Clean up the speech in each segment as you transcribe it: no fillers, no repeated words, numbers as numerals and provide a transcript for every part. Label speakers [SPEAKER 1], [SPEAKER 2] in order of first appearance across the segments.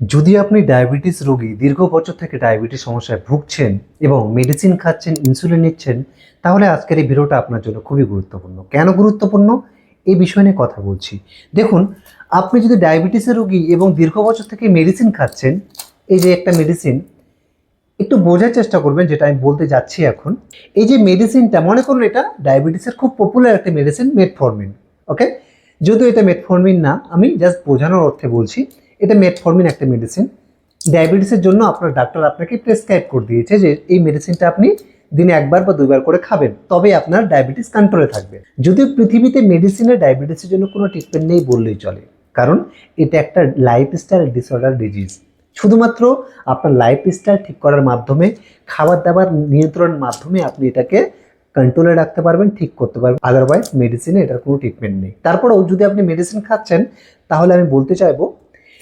[SPEAKER 1] যদি আপনি ডায়াবেটিস রোগী দীর্ঘ বছর থেকে ডায়াবেটিস সমস্যায় ভুগছেন এবং মেডিসিন খাচ্ছেন, ইনসুলিন নিচ্ছেন, তাহলে আজকের এই ভিডিওটা আপনার জন্য খুবই গুরুত্বপূর্ণ। কেন গুরুত্বপূর্ণ এই বিষয় নিয়ে কথা বলছি। দেখুন, আপনি যদি ডায়াবেটিসের রোগী এবং দীর্ঘ বছর থেকে মেডিসিন খাচ্ছেন, এই যে একটা মেডিসিন, একটু বোঝার চেষ্টা করবেন যেটা আমি বলতে যাচ্ছি এখন। এই যে মেডিসিনটা, মনে করুন এটা ডায়াবেটিসের খুব পপুলার একটা মেডিসিন, মেটফর্মিন। ওকে, যদিও এটা মেটফর্মিন না, আমি জাস্ট বোঝানোর অর্থে বলছি। এটা মেটফর্মিন একটা মেডিসিন। ডায়াবেটিসের জন্য আপনার ডাক্তার আপনাকে প্রেসক্রাইব করে দিয়েছে যে এই মেডিসিনটা আপনি দিনে একবার বা দুইবার করে খাবেন, তবে আপনার ডায়াবেটিস কন্ট্রোলে থাকবে। যদিও পৃথিবীতে মেডিসিনের ডায়াবেটিসের জন্য কোনো ট্রিটমেন্ট নেই বললেই চলে, কারণ এটা একটা লাইফস্টাইল ডিসঅর্ডার ডিজিজ। শুধুমাত্র আপনার লাইফস্টাইল ঠিক করার মাধ্যমে, খাবার দাবার নিয়ন্ত্রণের মাধ্যমে আপনি এটাকে কন্ট্রোলে রাখতে পারবেন, ঠিক করতে পারবেন। আদারওয়াইজ মেডিসিনে এটার কোনো ট্রিটমেন্ট নেই। তারপরেও যদি আপনি মেডিসিন খাচ্ছেন, তাহলে আমি বলতে চাইবো,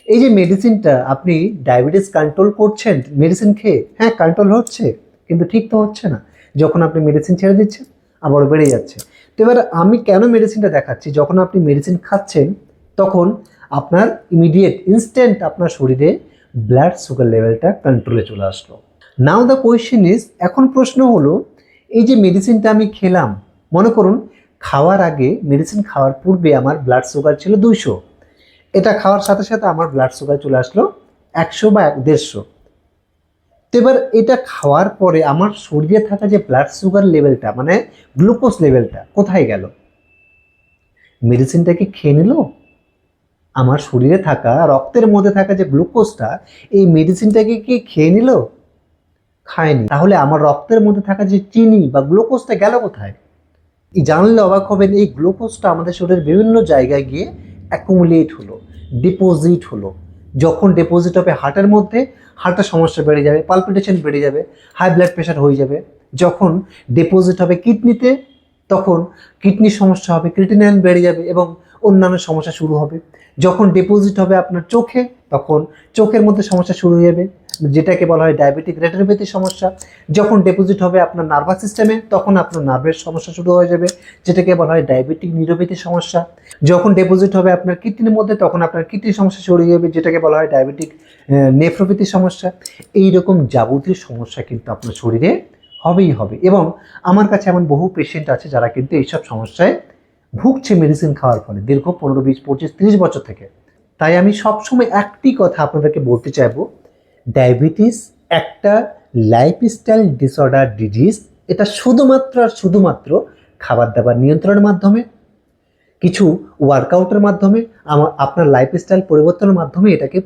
[SPEAKER 1] এই যে মেডিসিনটা আপনি ডায়াবেটিস কন্ট্রোল করছেন মেডিসিন খেয়ে, হ্যাঁ কন্ট্রোল হচ্ছে, কিন্তু ঠিক তো হচ্ছে না। যখন আপনি মেডিসিন ছেড়ে দিচ্ছেন আবার বেড়ে যাচ্ছে। তো এবার আমি কেন মেডিসিনটা দেখাচ্ছি, যখন আপনি মেডিসিন খাচ্ছেন তখন আপনার ইমিডিয়েট ইনস্ট্যান্ট আপনার শরীরে ব্লাড সুগার লেভেলটা কন্ট্রোলে চলে আসলো। নাও দ্য কোয়েশ্চেন ইজ, এখন প্রশ্ন হলো, এই যে মেডিসিনটা আমি খেলাম, মনে করুন খাওয়ার আগে, মেডিসিন খাওয়ার পূর্বে আমার ব্লাড সুগার ছিল 200, এটা খাওয়ার সাথে সাথে আমার ব্লাড সুগার চলে আসলো 100 বা 150। তো এবার এটা খাওয়ার পরে আমার শরীরে থাকা যে ব্লাড সুগার লেভেলটা, মানে গ্লুকোজ লেভেলটা কোথায় গেল? মেডিসিনটা কি খেয়ে নিল? আমার শরীরে থাকা, রক্তের মধ্যে থাকা যে গ্লুকোজটা, এই মেডিসিনটাকে কি খেয়ে নিল? খায়নি। তাহলে আমার রক্তের মধ্যে থাকা যে চিনি বা গ্লুকোজটা গেল কোথায়? জানলে অবাক হবেন, এই গ্লুকোজটা আমাদের শরীরের বিভিন্ন জায়গায় গিয়ে অ্যাকুমুলেট হলো, ডিপোজিট হলো। যখন ডিপোজিট হবে হার্টের মধ্যে, হার্টের সমস্যা বেড়ে যাবে, পালপিটেশন বেড়ে যাবে, হাই ব্লাড প্রেশার হয়ে যাবে। যখন ডিপোজিট হবে কিডনিতে, তখন কিডনির সমস্যা হবে, ক্রিটিনাইন বেড়ে যাবে এবং অন্যান্য সমস্যা শুরু হবে। যখন ডিপোজিট হবে আপনার চোখে, তখন চোখের মধ্যে সমস্যা শুরু হয়ে যাবে, যেটাকে বলা হয় ডায়াবেটিক রেটিনোপ্যাথির সমস্যা। যখন ডিপোজিট হবে আপনার নার্ভাস সিস্টেমে, তখন আপনার নার্ভের সমস্যা শুরু হয়ে যাবে, যেটাকে বলা হয় ডায়াবেটিক নিউরোপ্যাথির সমস্যা। যখন ডিপোজিট হবে আপনার কিডনির মধ্যে, তখন আপনার কিডনির সমস্যা শুরু হয়ে যাবে, যেটাকে বলা হয় ডায়াবেটিক নেফ্রোপ্যাথির সমস্যা। এইরকম যাবতীয় সমস্যা কিন্তু আপনার শরীরে হবেই হবে। এবং আমার কাছে এমন বহু পেশেন্ট আছে যারা কিন্তু এইসব সমস্যায় ভুগছে মেডিসিন খাওয়ার ফলে দীর্ঘ 15, 20, 25, 30 বছর থেকে। তাই আমি সবসময় একটি কথা আপনাদেরকে বলতে চাইবো, ডায়াবেটিস একটা লাইফস্টাইল ডিসঅর্ডার ডিজিজ। এটা শুধুমাত্র আর শুধুমাত্র খাবার দাবার নিয়ন্ত্রণের মাধ্যমে, কিছু ওয়ার্কআউটের মাধ্যমে, আপনার লাইফস্টাইল পরিবর্তনের মাধ্যমে এটাকে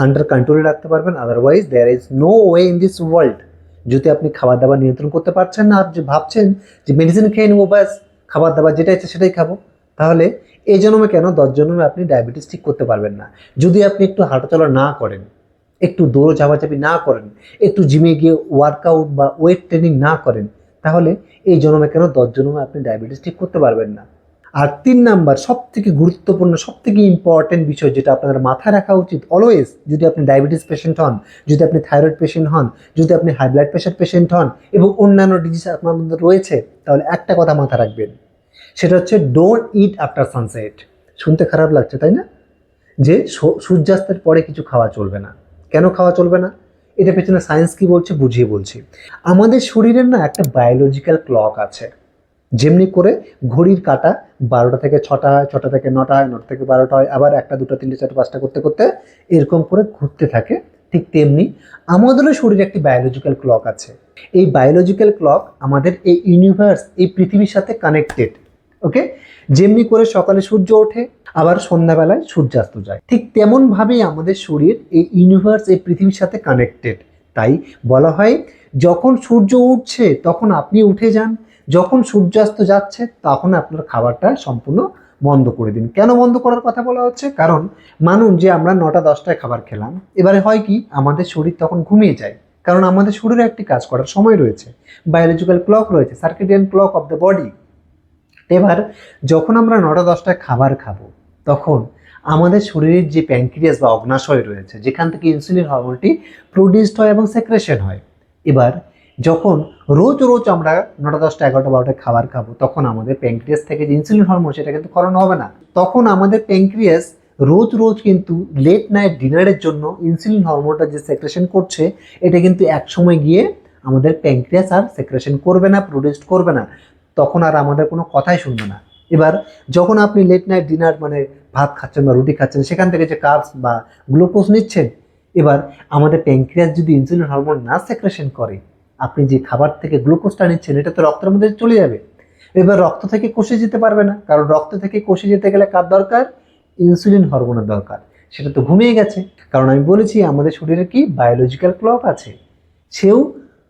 [SPEAKER 1] আন্ডার কন্ট্রোলে রাখতে পারবেন। Otherwise there is no way in this world. যদি আপনি খাবার দাবার নিয়ন্ত্রণ করতে পারছেন না, আর যে ভাবছেন যে মেডিসিন খেয়ে নেবো, ব্যাস খাবার দাবার যেটা ইচ্ছে সেটাই খাবো, তাহলে এই জন্মে কেন 10 জন্মে আপনি ডায়াবেটিস ঠিক করতে পারবেন না। যদি আপনি একটু হাঁটাচলা না করেন, একটু দৌড় ঝাপাঝাপি না করেন, একটু জিমে গিয়ে ওয়ার্কআউট বা ওয়েট ট্রেনিং না করেন, তাহলে এই জন্মে কেন 10 জন্মে আপনি ডায়াবেটিস ঠিক করতে পারবেন না। আর 3 নাম্বার সব থেকে গুরুত্বপূর্ণ, সব থেকে ইম্পর্টেন্ট বিষয় যেটা আপনাদের মাথায় রাখা উচিত অলওয়েজ, যদি আপনি ডায়াবেটিস পেশেন্ট হন, যদি আপনি থাইরয়েড পেশেন্ট হন, যদি আপনি হাই ব্লাড প্রেশার পেশেন্ট হন এবং অন্যান্য ডিজিজ আপনার মধ্যে রয়েছে, তাহলে একটা কথা মাথায় রাখবেন, সেটা হচ্ছে ডোন্ট ইট আফটার সানসেট। শুনতে খারাপ লাগছে তাই না, যে সূর্যাস্তের পরে কিছু খাওয়া চলবে না। কেন খাওয়া চলবে না? এটা পেছনে সায়েন্স কি বলছে বুঝিয়ে বলছি। আমাদের শরীরের না একটা বায়োলজিক্যাল ক্লক আছে। যেমনি করে ঘড়ির কাঁটা 12টা থেকে 6টা হয়, 6টা থেকে 9টা হয়, 9টা থেকে 12টা হয়, আবার 1টা, 2টা, 3টে, 4টে, 5টা করতে করতে এরকম করে ঘুরতে থাকে। ঠিক তেমনি আমাদেরও শরীরে একটি বায়োলজিক্যাল ক্লক আছে। এই বায়োলজিক্যাল ক্লক আমাদের এই ইউনিভার্স, এই পৃথিবীর সাথে কানেক্টেড। ওকে, যেমনি করে সকালে সূর্য ওঠে, আবার সন্ধ্যাবেলায় সূর্যাস্ত যায়, ঠিক তেমনভাবেই আমাদের শরীর এই ইউনিভার্স, এই পৃথিবীর সাথে কানেক্টেড। তাই বলা হয়, যখন সূর্য উঠছে তখন আপনি উঠে যান, যখন সূর্যাস্ত যাচ্ছে তখন আপনার খাবারটা সম্পূর্ণ বন্ধ করে দিন। কেন বন্ধ করার কথা বলা হচ্ছে? কারণ মানুন যে আমরা 9টা 10টায় খাবার খেলাম, এবারে হয় কি আমাদের শরীর তখন ঘুমিয়ে যায়, কারণ আমাদের শরীরে একটি কাজ করার সময় রয়েছে, বায়োলজিক্যাল ক্লক রয়েছে, circadian clock of the body. এবার যখন আমরা 9টা 10টায় খাবার খাবো, তখন আমাদের শরীরের যে প্যানক্রিয়াস বা অগ্নাশয় রয়েছে, যেখান থেকে ইনসুলিন হরমোনটি প্রডিউসড হয় এবং সেক্রেশন হয়, এবার যখন রোজ রোজ আমরা 9টা 10টা 11টা 12টায় খাবার খাবো, তখন আমাদের প্যানক্রিয়াস থেকে যে ইনসুলিন হরমোন সেটা কিন্তু ক্ষরণ হবে না। তখন আমাদের প্যানক্রিয়াস রোজ রোজ কিন্তু লেট নাইট ডিনারের জন্য ইনসুলিন হরমোনটা যে সেক্রেশন করছে, এটা কিন্তু এক সময় গিয়ে আমাদের প্যানক্রিয়াস আর সেক্রেশন করবে না, প্রোডিউস করবে না, তখন আর আমাদের কোনো কথাই শুনবে না। এবার যখন আপনি লেট নাইট ডিনার মানে ভাত খাচ্ছেন বা রুটি খাচ্ছেন, সেখান থেকে যে কার্বস বা গ্লুকোজ নিচ্ছেন, এবার আমাদের প্যানক্রিয়াস যদি ইনসুলিন হরমোন না সেক্রেশন করে, আপনি যে খাবার থেকে গ্লুকোজটা নিচ্ছেন এটা তো রক্তের মধ্যে চলে যাবে। এবার রক্ত থেকে কোষে যেতে পারবে না, কারণ রক্ত থেকে কোষে যেতে গেলে কার দরকার? ইনসুলিন হরমোনের দরকার। সেটা তো ঘুমিয়ে গেছে, কারণ আমি বলেছি আমাদের শরীরে কি বায়োলজিক্যাল ক্লক আছে, সেও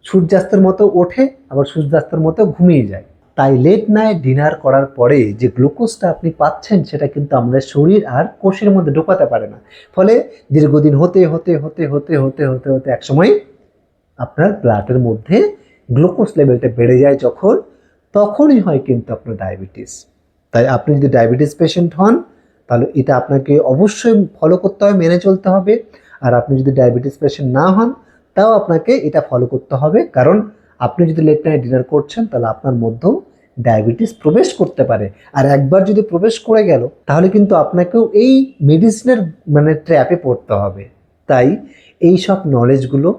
[SPEAKER 1] সূর্যাস্তের মতো ওঠে আবার সূর্যাস্তের মতো ঘুমিয়ে যায়। তাই লেট নাইট ডিনার করার পরে যে গ্লুকোজটা আপনি পাচ্ছেন সেটা কিন্তু আমাদের শরীর আর কোষের মধ্যে ঢোকাতে পারে না। ফলে দীর্ঘদিন হতে হতে হতে হতে হতে হতে হতে একসময় আপনার ব্লাডের মধ্যে গ্লুকোজ লেভেলটা বেড়ে যায় যখন, তখনই হয় কিন্তু আপনার ডায়াবেটিস। তাই আপনি যদি ডায়াবেটিস পেশেন্ট হন, তাহলে এটা আপনাকে অবশ্যই ফলো করতে হবে, মেনে চলতে হবে। আর আপনি যদি ডায়াবেটিস পেশেন্ট না হন, তাও আপনাকে এটা ফলো করতে হবে, কারণ আপনি যদি লেট নাইট ডিনার করছেন তাহলে আপনার মধ্যেও ডায়াবেটিস প্রবেশ করতে পারে। আর একবার যদি প্রবেশ করে গেল, তাহলে কিন্তু আপনাকেও এই মেডিসিনের মানে ট্র্যাপে পড়তে হবে। তাই এই সব নলেজগুলো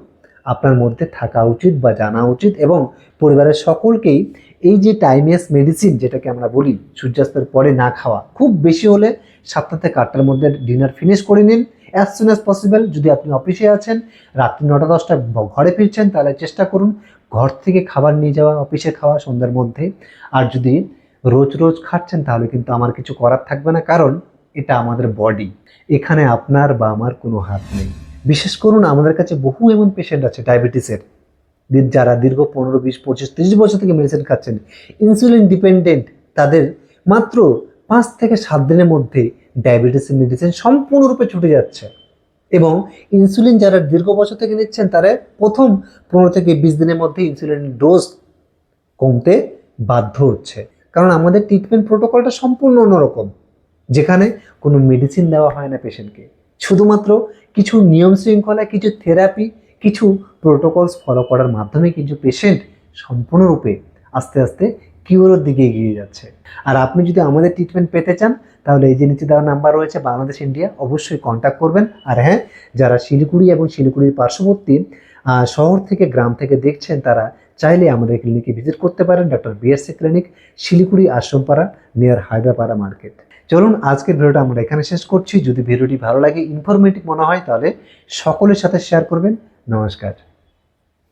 [SPEAKER 1] আপনার মধ্যে থাকা উচিত বা জানা উচিত, এবং পরিবারের সকলকেই এই যে টাইমলেস মেডিসিন যেটাকে আমরা বলি সূর্যাস্তের পরে না খাওয়া, খুব বেশি হলে 7টা থেকে 8টার মধ্যে ডিনার ফিনিশ করে নিন অ্যাজ সুন অ্যাজ পসিবল। যদি আপনি অফিসে আছেন, রাত্রি 9টা 10টা ঘরে ফিরছেন, তাহলে চেষ্টা করুন ঘর থেকে খাবার নিয়ে যাওয়া, অফিসে খাওয়া সন্ধ্যার মধ্যে। আর যদি রোজ রোজ খাচ্ছেন তাহলে কিন্তু আমার কিছু করার থাকবে না, কারণ এটা আমাদের বডি, এখানে আপনার বা আমার কোনো হাত নেই। বিশেষ করুন আমাদের কাছে বহু এমন পেশেন্ট আছে ডায়াবেটিসের, যারা দীর্ঘ 15, 20, 25, 30 বছর থেকে মেডিসিন খাচ্ছেন, ইনসুলিন ডিপেন্ডেন্ট। তাদের মাত্র 5 থেকে 7 দিনের মধ্যে ডায়াবেটিসের মেডিসিন সম্পূর্ণরূপে ছুটে যাচ্ছে। এবং ইনসুলিন যারা দীর্ঘ বছর থেকে নিচ্ছেন, তারা প্রথম 15 থেকে 20 দিনের মধ্যে ইনসুলিন ডোজ কমতে বাধ্য হচ্ছে, কারণ আমাদের ট্রিটমেন্ট প্রোটোকলটা সম্পূর্ণ অন্যরকম, যেখানে কোনো মেডিসিন দেওয়া হয় না পেশেন্টকে, শুধুমাত্র কিছু নিয়ম শৃঙ্খলা, কিছু থেরাপি, কিছু প্রোটোকলস ফলো করার মাধ্যমে কিছু পেশেন্ট সম্পূর্ণরূপে আস্তে আস্তে কিউরের দিকে এগিয়ে যাচ্ছে। আর আপনি যদি আমাদের ট্রিটমেন্ট পেতে চান, তাহলে এই যে নিচে দেওয়া নাম্বার রয়েছে বাংলাদেশ ইন্ডিয়া, অবশ্যই কন্ট্যাক্ট করবেন। আর হ্যাঁ, যারা শিলিগুড়ি এবং শিলিগুড়ির পার্শ্ববর্তী শহর থেকে গ্রাম থেকে দেখছেন, তারা চাইলে আমাদের ক্লিনিকে ভিজিট করতে পারেন, doctor BSc clinic, Siliguri Ashrampara, near Haidrapara market. চলুন আজকের ভিডিওটা আমরা এখানে শেষ করছি। যদি ভিডিওটি ভালো লাগে, ইনফরমেটিভ মনে হয়, তাহলে সকলের সাথে শেয়ার করবেন। নমস্কার।